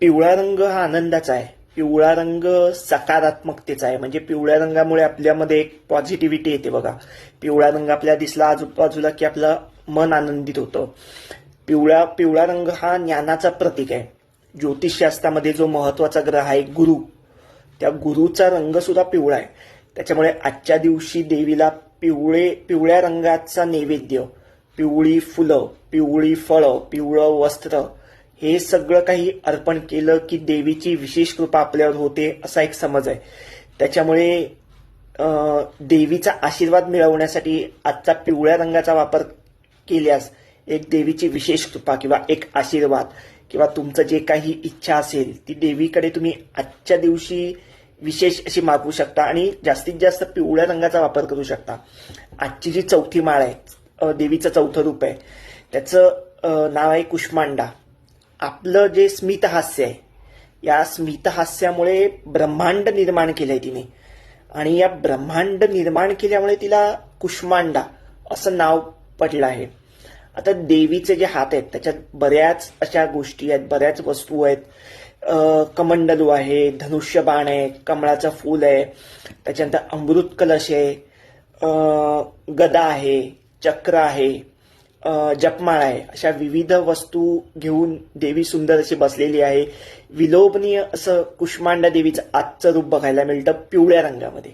पिवळा रंग हा आनंदाचा आहे. पिवळा रंग सकारात्मकतेचा आहे. म्हणजे पिवळ्या रंगामुळे आपल्यामध्ये एक पॉझिटिव्हिटी येते बघा. पिवळा रंग आपल्याला दिसला आजूबाजूला की आपलं मन आनंदित होतं. पिवळा रंग हा ज्ञानाचा प्रतीक आहे. ज्योतिषशास्त्रामध्ये जो महत्वाचा ग्रह आहे गुरु, त्या गुरुचा रंग सुद्धा पिवळा आहे. त्याच्यामुळे आजच्या दिवशी देवीला पिवळ्या रंगाचा नैवेद्य, पिवळी फुलं, पिवळी फळं, पिवळं वस्त्र, हे सगळं काही अर्पण केलं की देवीची विशेष कृपा आपल्यावर होते असा एक समज आहे. त्याच्यामुळे देवीचा आशीर्वाद मिळवण्यासाठी आजचा पिवळ्या रंगाचा वापर केल्यास एक देवीची विशेष कृपा किंवा एक आशीर्वाद किंवा तुमचं जे काही इच्छा असेल ती देवीकडे तुम्ही आजच्या दिवशी विशेष अशी मागवू शकता आणि जास्तीत जास्त पिवळ्या रंगाचा वापर करू शकता. आजची जी चौथी माळ आहे, देवीचं चौथं रूप आहे, त्याचं नाव आहे कुष्मांडा. आपलं जे स्मितहास्य आहे, या स्मितहास्यामुळे ब्रह्मांड निर्माण केलंय तिने आणि या ब्रह्मांड निर्माण केल्यामुळे तिला कुष्मांडा असं नाव पडलं आहे. आता देवीचे जे हात आहेत त्याच्यात बऱ्याच अशा गोष्टी आहेत, बऱ्याच वस्तू आहेत. कमंडलू आहे, धनुष्यबाण आहे, कमळाचं फूल आहे, त्याच्यानंतर अमृत कलश आहे, गदा आहे, चक्र आहे, जपमाळ आहे. अशा विविध वस्तू घेऊन देवी सुंदर अशी बसलेली आहे. विलोभनीय असं कुष्मांडा देवीचं आजचं रूप बघायला मिळतं पिवळ्या रंगामध्ये.